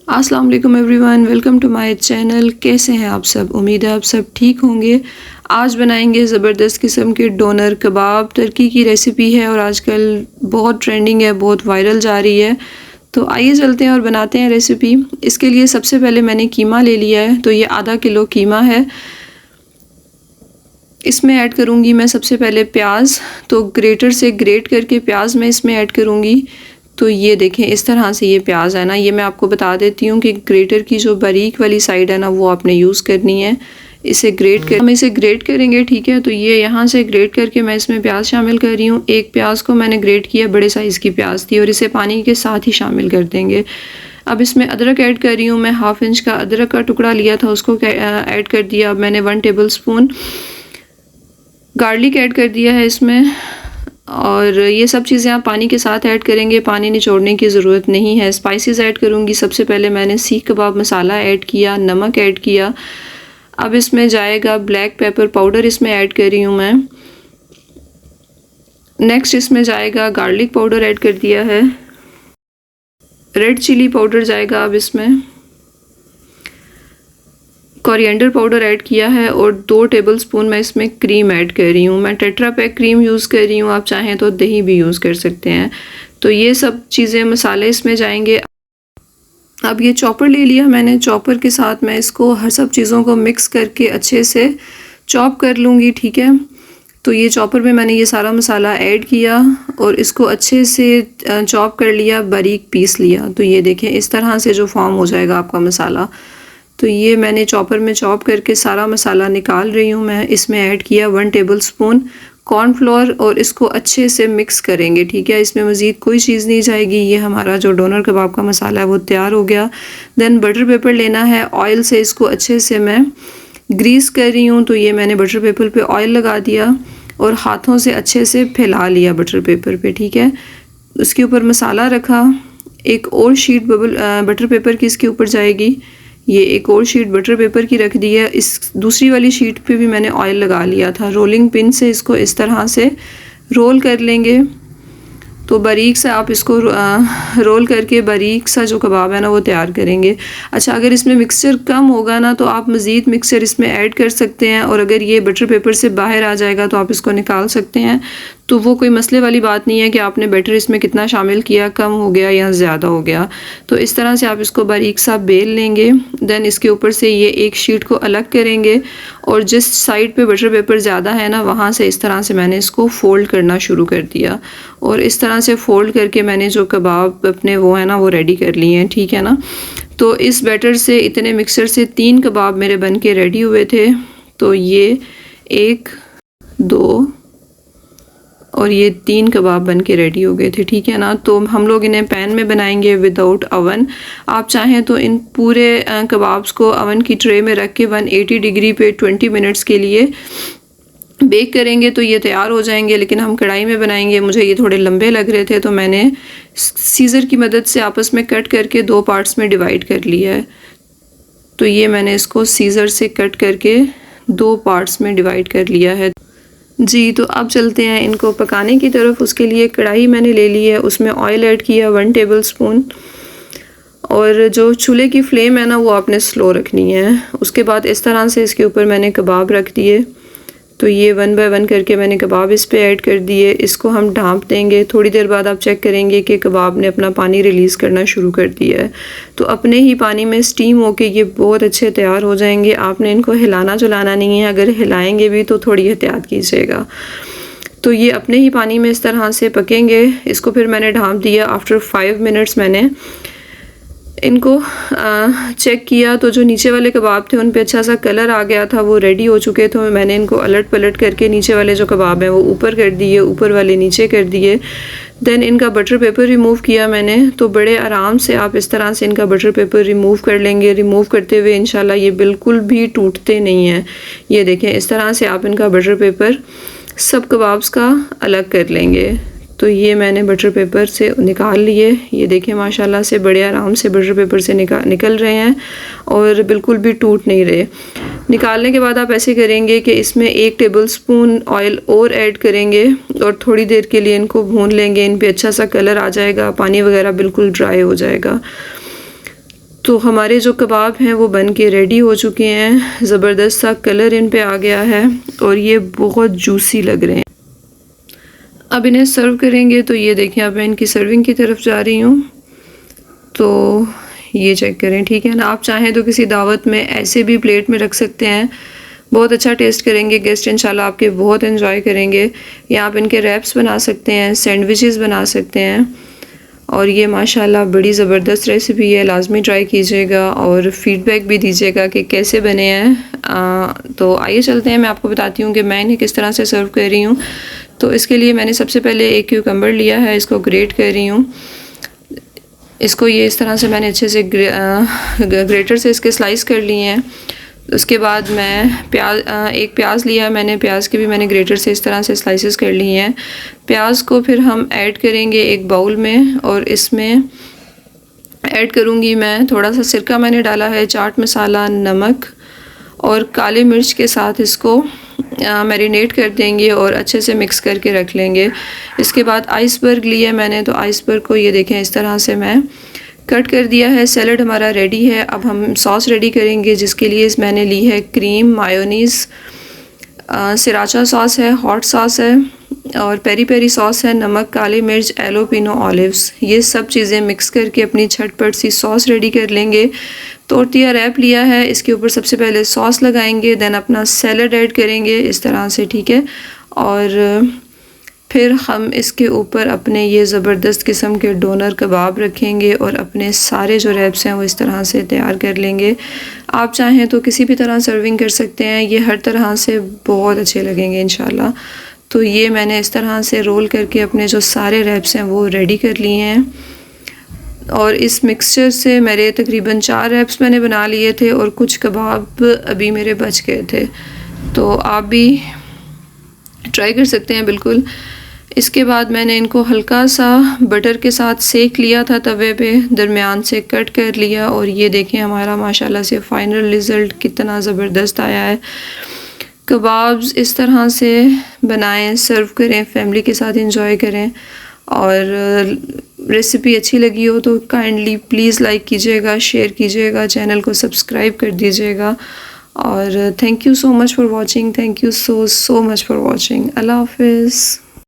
अस्सलाम वालेकुम everyone, welcome to my channel. कैसे हैं आप सब? उम्मीद है आप सब ठीक होंगे। आज बनाएंगे ज़बरदस्त किस्म के डोनर कबाब। टर्की की रेसिपी है और आजकल बहुत ट्रेंडिंग है, बहुत वायरल जा रही है। तो आइए चलते हैं और बनाते हैं रेसिपी। इसके लिए सबसे पहले मैंने कीमा ले लिया है, तो ये आधा किलो कीमा है। इसमें ऐड करूँगी मैं सबसे पहले प्याज। तो ग्रेटर से ग्रेट करके प्याज मैं इसमें ऐड करूँगी। तो ये देखें, इस तरह से ये प्याज है ना, ये मैं आपको बता देती हूँ कि ग्रेटर की जो बारीक वाली साइड है ना, वो आपने यूज़ करनी है। हम इसे ग्रेट करेंगे, ठीक है। तो ये यहाँ से ग्रेट करके मैं इसमें प्याज शामिल कर रही हूँ। एक प्याज को मैंने ग्रेट किया, बड़े साइज़ की प्याज थी, और इसे पानी के साथ ही शामिल कर देंगे। अब इसमें अदरक ऐड कर रही हूँ मैं। 1/2 इंच का अदरक का टुकड़ा लिया था, उसको ऐड कर दिया। अब मैंने 1 टेबल स्पून गार्लिक ऐड कर दिया है इसमें। और ये सब चीज़ें आप पानी के साथ ऐड करेंगे, पानी निचोड़ने की ज़रूरत नहीं है। स्पाइसेस ऐड करूँगी। सबसे पहले मैंने सीख कबाब मसाला ऐड किया, नमक ऐड किया। अब इसमें जाएगा ब्लैक पेपर पाउडर, इसमें ऐड कर रही हूँ मैं। नेक्स्ट इसमें जाएगा गार्लिक पाउडर ऐड कर दिया है। रेड चिली पाउडर जाएगा अब इसमें। कोरिएंडर पाउडर ऐड किया है और 2 टेबलस्पून मैं इसमें क्रीम ऐड कर रही हूँ। मैं टेट्रा पैक क्रीम यूज़ कर रही हूँ, आप चाहें तो दही भी यूज़ कर सकते हैं। तो ये सब चीज़ें मसाले इसमें जाएंगे। अब ये चॉपर ले लिया मैंने, चॉपर के साथ मैं इसको हर सब चीज़ों को मिक्स करके अच्छे से चॉप कर लूँगी, ठीक है। तो ये चॉपर में मैंने ये सारा मसाला ऐड किया और इसको अच्छे से चॉप कर लिया, बारीक पीस लिया। तो ये देखें, इस तरह से जो फॉर्म हो जाएगा आपका मसाला। तो ये मैंने चॉपर में चॉप करके सारा मसाला निकाल रही हूँ मैं। इसमें ऐड किया 1 टेबल स्पून कॉर्नफ्लोर और इसको अच्छे से मिक्स करेंगे, ठीक है। इसमें मज़ीद कोई चीज़ नहीं जाएगी। ये हमारा जो डोनर कबाब का मसाला है वो तैयार हो गया। देन बटर पेपर लेना है, ऑयल से इसको अच्छे से मैं ग्रीस कर रही हूँ। तो ये मैंने बटर पेपर पे ऑयल लगा दिया और हाथों से अच्छे से फैला लिया बटर पेपर पे, ठीक है। उसके ऊपर मसाला रखा। एक और शीट बटर पेपर की इसके ऊपर जाएगी। ये एक और शीट बटर पेपर की रख दी है। इस दूसरी वाली शीट पे भी मैंने ऑयल लगा लिया था। रोलिंग पिन से इसको इस तरह से रोल कर लेंगे। तो बारीक सा आप इसको रोल करके बारीक सा जो कबाब है ना वो तैयार करेंगे। अच्छा, अगर इसमें मिक्सचर कम होगा ना तो आप मज़ीद मिक्सचर इसमें ऐड कर सकते हैं, और अगर ये बटर पेपर से बाहर आ जाएगा तो आप इसको निकाल सकते हैं। तो वो कोई मसले वाली बात नहीं है कि आपने बैटर इसमें कितना शामिल किया, कम हो गया या ज़्यादा हो गया। तो इस तरह से आप इसको बारीक सा बेल लेंगे। देन इसके ऊपर से ये एक शीट को अलग करेंगे और जिस साइड पे बटर पेपर ज़्यादा है ना, वहाँ से इस तरह से मैंने इसको फ़ोल्ड करना शुरू कर दिया। और इस तरह से फ़ोल्ड करके मैंने जो कबाब अपने वो है ना वो रेडी कर लिए हैं, ठीक है ना। तो इस बैटर से, इतने मिक्सर से 3 कबाब मेरे बन के रेडी हुए थे। तो ये 1, 2 और ये 3 कबाब बन के रेडी हो गए थे, ठीक है ना। तो हम लोग इन्हें पैन में बनाएंगे विदाउट अवन। आप चाहें तो इन पूरे कबाब्स को अवन की ट्रे में रख के 180 डिग्री पे 20 मिनट्स के लिए बेक करेंगे तो ये तैयार हो जाएंगे। लेकिन हम कढ़ाई में बनाएंगे, मुझे ये थोड़े लंबे लग रहे थे तो मैंने सीज़र की मदद से आपस में कट करके 2 पार्ट्स में डिवाइड कर लिया है। तो ये मैंने इसको सीज़र से कट करके 2 पार्ट्स में डिवाइड कर लिया है जी। तो अब चलते हैं इनको पकाने की तरफ। उसके लिए कढ़ाई मैंने ले ली है, उसमें ऑयल ऐड किया 1 टेबल स्पून। और जो चूल्हे की फ्लेम है ना वो आपने स्लो रखनी है। उसके बाद इस तरह से इसके ऊपर मैंने कबाब रख दिए। तो ये 1 बाय 1 करके मैंने कबाब इस पे ऐड कर दिए। इसको हम ढाँप देंगे। थोड़ी देर बाद आप चेक करेंगे कि कबाब ने अपना पानी रिलीज़ करना शुरू कर दिया है। तो अपने ही पानी में स्टीम होके ये बहुत अच्छे तैयार हो जाएंगे। आपने इनको हिलाना जुलाना नहीं है, अगर हिलाएंगे भी तो थोड़ी एहतियात कीजिएगा। तो ये अपने ही पानी में इस तरह से पकेंगे। इसको फिर मैंने ढाँप दिया। आफ्टर 5 मिनट्स मैंने इनको चेक किया तो जो नीचे वाले कबाब थे उन पे अच्छा सा कलर आ गया था, वो रेडी हो चुके थे। मैंने इनको अलट पलट करके नीचे वाले जो कबाब हैं वो ऊपर कर दिए, ऊपर वाले नीचे कर दिए। देन इनका बटर पेपर रिमूव किया मैंने। तो बड़े आराम से आप इस तरह से इनका बटर पेपर रिमूव कर लेंगे। रिमूव करते हुए इंशाल्लाह ये बिल्कुल भी टूटते नहीं हैं। ये देखें, इस तरह से आप इनका बटर पेपर सब कबाब्स का अलग कर लेंगे। तो ये मैंने बटर पेपर से निकाल लिए। ये देखें, माशाल्लाह से बड़े आराम से बटर पेपर से निकल रहे हैं और बिल्कुल भी टूट नहीं रहे। निकालने के बाद आप ऐसे करेंगे कि इसमें 1 टेबलस्पून ऑयल और ऐड करेंगे और थोड़ी देर के लिए इनको भून लेंगे। इन पे अच्छा सा कलर आ जाएगा, पानी वगैरह बिल्कुल ड्राई हो जाएगा। तो हमारे जो कबाब हैं वो बन के रेडी हो चुके हैं। ज़बरदस्त सा कलर इन पे आ गया है और ये बहुत जूसी लग रहे हैं। अब इन्हें सर्व करेंगे। तो ये देखें, अब मैं इनकी सर्विंग की तरफ जा रही हूँ। तो ये चेक करें, ठीक है ना। आप चाहें तो किसी दावत में ऐसे भी प्लेट में रख सकते हैं, बहुत अच्छा टेस्ट करेंगे गेस्ट इंशाल्लाह आपके, बहुत एंजॉय करेंगे। या आप इनके रैप्स बना सकते हैं, सैंडविचेस बना सकते हैं। और ये माशाल्लाह बड़ी ज़बरदस्त रेसिपी है, लाजमी ट्राई कीजिएगा और फीडबैक भी दीजिएगा कि कैसे बने हैं। तो आइए चलते हैं, मैं आपको बताती हूँ कि मैं इन्हें किस तरह से सर्व कर रही हूँ। तो इसके लिए मैंने सबसे पहले एक क्यूकम्बर लिया है, इसको ग्रेट कर रही हूँ। इसको ये इस तरह से मैंने अच्छे से ग्रेटर से इसके स्लाइस कर लिए हैं। उसके बाद मैं एक प्याज लिया मैंने, प्याज के भी मैंने ग्रेटर से इस तरह से स्लाइसेस कर लिए हैं। प्याज को फिर हम ऐड करेंगे एक बाउल में और इसमें ऐड करूँगी मैं थोड़ा सा सिरका मैंने डाला है, चाट मसाला, नमक और काली मिर्च के साथ इसको मैरिनेट कर देंगे और अच्छे से मिक्स करके रख लेंगे। इसके बाद आइसबर्ग लिया मैंने, तो आइसबर्ग को ये देखें इस तरह से मैं कट कर दिया है। सैलड हमारा रेडी है। अब हम सॉस रेडी करेंगे, जिसके लिए मैंने ली है क्रीम, मायोनीज़, सिराचा सॉस है, हॉट सॉस है और पेरी पेरी सॉस है, नमक, काली मिर्च, एलोपिनो, ऑलिव्स। ये सब चीज़ें मिक्स करके अपनी झटपट सी सॉस रेडी कर लेंगे। तोरतिया रैप लिया है, इसके ऊपर सबसे पहले सॉस लगाएंगे, देन अपना सैलड ऐड करेंगे इस तरह से, ठीक है। और फिर हम इसके ऊपर अपने ये ज़बरदस्त किस्म के डोनर कबाब रखेंगे और अपने सारे जो रैप्स हैं वो इस तरह से तैयार कर लेंगे। आप चाहें तो किसी भी तरह सर्विंग कर सकते हैं, ये हर तरह से बहुत अच्छे लगेंगे इंशाल्लाह। तो ये मैंने इस तरह से रोल करके अपने जो सारे रैप्स हैं वो रेडी कर लिए हैं। और इस मिक्सचर से मेरे तकरीबन 4 रैप्स मैंने बना लिए थे और कुछ कबाब अभी मेरे बच गए थे। तो आप भी ट्राई कर सकते हैं बिल्कुल। इसके बाद मैंने इनको हल्का सा बटर के साथ सेक लिया था तवे पे, दरमियान से कट कर लिया और ये देखें हमारा माशाल्लाह से फाइनल रिज़ल्ट कितना ज़बरदस्त आया है। कबाब्स इस तरह से बनाएं, सर्व करें, फैमिली के साथ एंजॉय करें। और रेसिपी अच्छी लगी हो तो काइंडली प्लीज़ लाइक कीजिएगा, शेयर कीजिएगा, चैनल को सब्सक्राइब कर दीजिएगा। और thank you so much for watching, thank you so much for watching. अल्लाह हाफिज़।